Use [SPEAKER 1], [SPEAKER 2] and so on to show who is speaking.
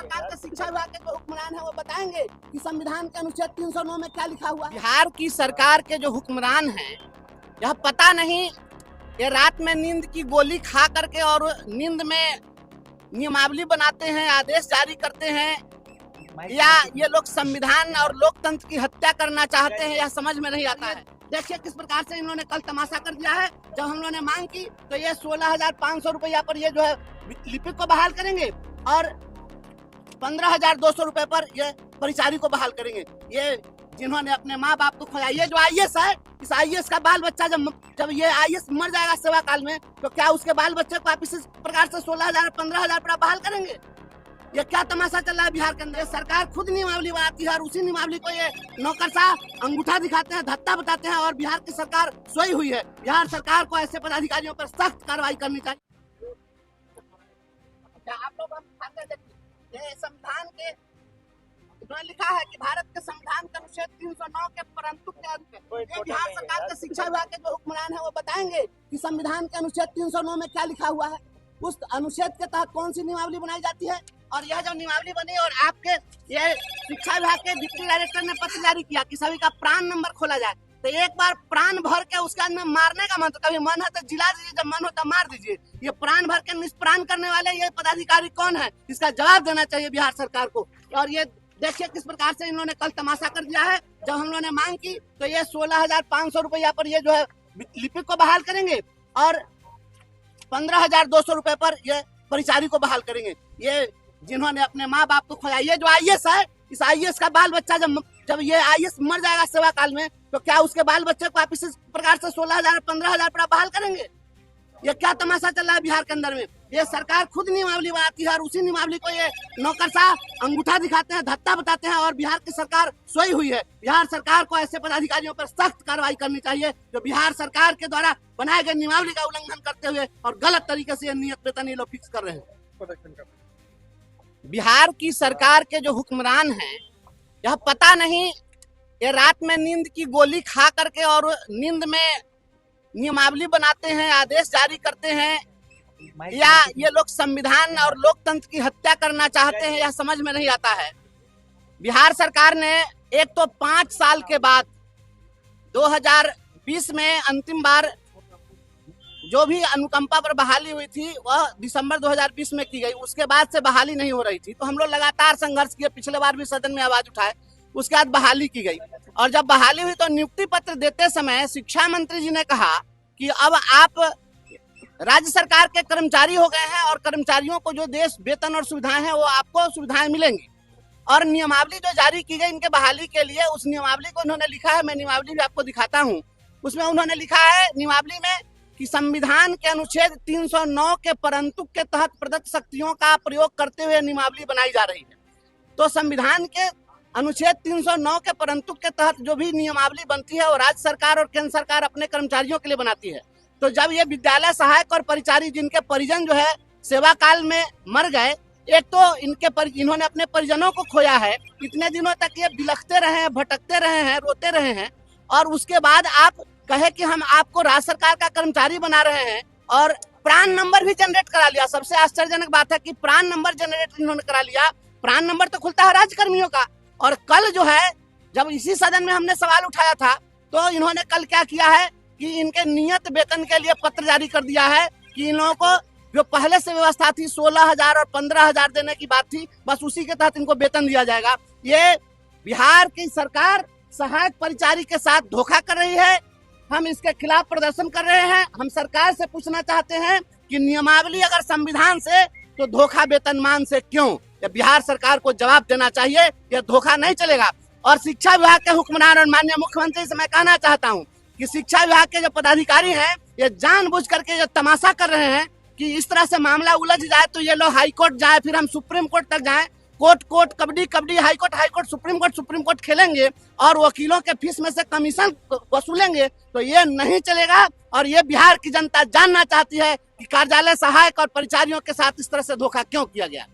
[SPEAKER 1] सरकार के शिक्षा विभाग के जो हुक्मरान है वो बताएंगे कि संविधान के अनुच्छेद 309 में क्या लिखा हुआ है। बिहार की सरकार के जो हुक्मरान हैं, यह पता नहीं ये रात में नींद की गोली खा करके और नींद में नियमावली बनाते हैं, आदेश जारी करते हैं, या ये लोग संविधान और लोकतंत्र की हत्या करना चाहते हैं, यह समझ में नहीं आता है। देखिए किस प्रकार से इन्होंने कल तमाशा कर दिया है। जब हम लोगों ने मांग की तो ये 16,500 रुपया पर ये जो है लिपिक को बहाल करेंगे और 15,200 रुपए पर ये परिचारी को बहाल करेंगे। ये जिन्होंने अपने माँ बाप को खोया, ये जो आईएएस है, इस आईएएस का बाल बच्चा जब ये आईएएस मर जाएगा सेवा काल में, तो क्या उसके बाल बच्चे को आप इस प्रकार से 16,000 15,000 रुपया बहाल करेंगे? ये क्या तमाशा चल रहा है बिहार के अंदर? सरकार खुद नियमावली बनाती है और उसी नियमावली को ये नौकरशाह अंगूठा दिखाते हैं, धत्ता बताते हैं, और बिहार की सरकार सोई हुई है। बिहार सरकार को ऐसे पदाधिकारियों पर सख्त कार्रवाई करनी चाहिए। आप लोग ये संविधान के इन्होंने लिखा है कि भारत के संविधान के अनुच्छेद 309 के परंतु के अनुच्छेद, ये बिहार सरकार के शिक्षा विभाग के जो हुक्मरान है वो बताएंगे कि संविधान के अनुच्छेद 309 में क्या लिखा हुआ है, उस अनुच्छेद के तहत कौन सी नियमावली बनाई जाती है। और यह जो नियमावली बनी और आपके ये शिक्षा विभाग के डिप्टी डायरेक्टर ने पत्र जारी किया कि सभी का प्राण नंबर खोला जाए, तो एक बार प्राण भर के उसके अंदर मारने का मन, तो कभी मन है तो जिला दीजिए, जब मन हो तो मार दीजिए। ये प्राण भर के निष्प्राण करने वाले ये पदाधिकारी कौन है, इसका जवाब देना चाहिए बिहार सरकार को। और ये देखिए किस प्रकार से इन्होंने कल तमाशा कर दिया है। जब हम लोगों ने मांग की तो ये 16,500 रुपया पर ये जो है लिपिक को बहाल करेंगे और 15,200 रुपए पर ये परिचारी को बहाल करेंगे। ये जिन्होंने अपने माँ बाप को खोया, ये जो आईएएस है, इस आईएएस का बाल बच्चा जब ये आईएएस मर जाएगा सेवा काल में, तो क्या उसके बाल बच्चे को आप इस प्रकार से 16,000 15,000 रुपया बहाल करेंगे? ये क्या तमाशा चल रहा है बिहार के अंदर में? ये सरकार खुद नियमावली बनाती है और उसी नियमावली को ये नौकरशाह अंगूठा दिखाते हैं, धत्ता बताते हैं, और बिहार की सरकार सोई हुई है। बिहार सरकार को ऐसे पदाधिकारियों पर सख्त कार्रवाई करनी चाहिए जो बिहार सरकार के द्वारा बनाए गए नियमावली का उल्लंघन करते हुए और गलत तरीके से नियत वेतन ये लोग फिक्स कर रहे हैं। बिहार की सरकार के जो हुक्मरान हैं, यह पता नहीं ये रात में नींद की गोली खा करके और नींद में नियमावली बनाते हैं, आदेश जारी करते हैं, या ये लोग संविधान और लोकतंत्र की हत्या करना चाहते हैं, यह समझ में नहीं आता है। बिहार सरकार ने एक तो 5 साल के बाद 2020 में अंतिम बार जो भी अनुकंपा पर बहाली हुई थी वह दिसंबर 2020 में की गई, उसके बाद से बहाली नहीं हो रही थी। तो हम लोग लगातार संघर्ष किए, पिछले बार भी सदन में आवाज उठाए, उसके बाद बहाली की गई। और जब बहाली हुई तो नियुक्ति पत्र देते समय शिक्षा मंत्री जी ने कहा कि अब आप राज्य सरकार के कर्मचारी हो गए हैं और कर्मचारियों को जो देश वेतन और सुविधाएं हैं वो आपको सुविधाएं मिलेंगी। और नियमावली जो जारी की गई इनके बहाली के लिए, उस नियमावली को उन्होंने लिखा है, मैं नियमावली भी आपको दिखाता हूँ। उसमें उन्होंने लिखा है नियमावली में कि संविधान के अनुच्छेद 309 के परंतु के तहत प्रदत्त शक्तियों का प्रयोग करते हुए नियमावली बनाई जा रही है। तो संविधान के अनुच्छेद 309 के परंतु के तहत जो भी नियमावली बनती है वो राज्य सरकार और केंद्र सरकार अपने कर्मचारियों के लिए बनाती है। तो जब ये विद्यालय सहायक और परिचारी जिनके परिजन जो है सेवा काल में मर गए, एक तो इन्होंने अपने परिजनों को खोया है, इतने दिनों तक ये बिलखते रहे हैं, भटकते रहे हैं, रोते रहे हैं, और उसके बाद आप कहे कि हम आपको राज्य सरकार का कर्मचारी बना रहे हैं और प्राण नंबर भी जनरेट करा लिया। सबसे आश्चर्यजनक बात है कि प्राण नंबर जनरेट इन्होंने करा लिया। प्राण नंबर तो खुलता है राज्य कर्मियों का। और कल जो है जब इसी सदन में हमने सवाल उठाया था तो इन्होंने कल क्या किया है कि इनके नियत वेतन के लिए पत्र जारी कर दिया है कि इन लोगों को जो पहले से व्यवस्था थी 16,000 और 15,000 देने की बात थी, बस उसी के तहत इनको वेतन दिया जाएगा। ये बिहार की सरकार सहायक परिचारी के साथ धोखा कर रही है। हम इसके खिलाफ प्रदर्शन कर रहे हैं। हम सरकार से पूछना चाहते हैं कि नियमावली अगर संविधान से तो धोखा वेतनमान से क्यों? ये बिहार सरकार को जवाब देना चाहिए। यह धोखा नहीं चलेगा। और शिक्षा विभाग के हुक्मरान और माननीय मुख्यमंत्री से मैं कहना चाहता हूं कि शिक्षा विभाग के जो पदाधिकारी हैं ये जानबूझ करके जो तमाशा कर रहे हैं कि इस तरह से मामला उलझ जाए तो ये लोग हाई कोर्ट जाए, फिर हम सुप्रीम कोर्ट तक जाएं, court kabaddi high court supreme court खेलेंगे और वकीलों के फीस में से कमीशन वसूलेंगे, तो ये नहीं चलेगा। और ये बिहार की जनता जानना चाहती है कि कार्यालय सहायक और परिचारियों के साथ इस तरह से धोखा क्यों किया गया।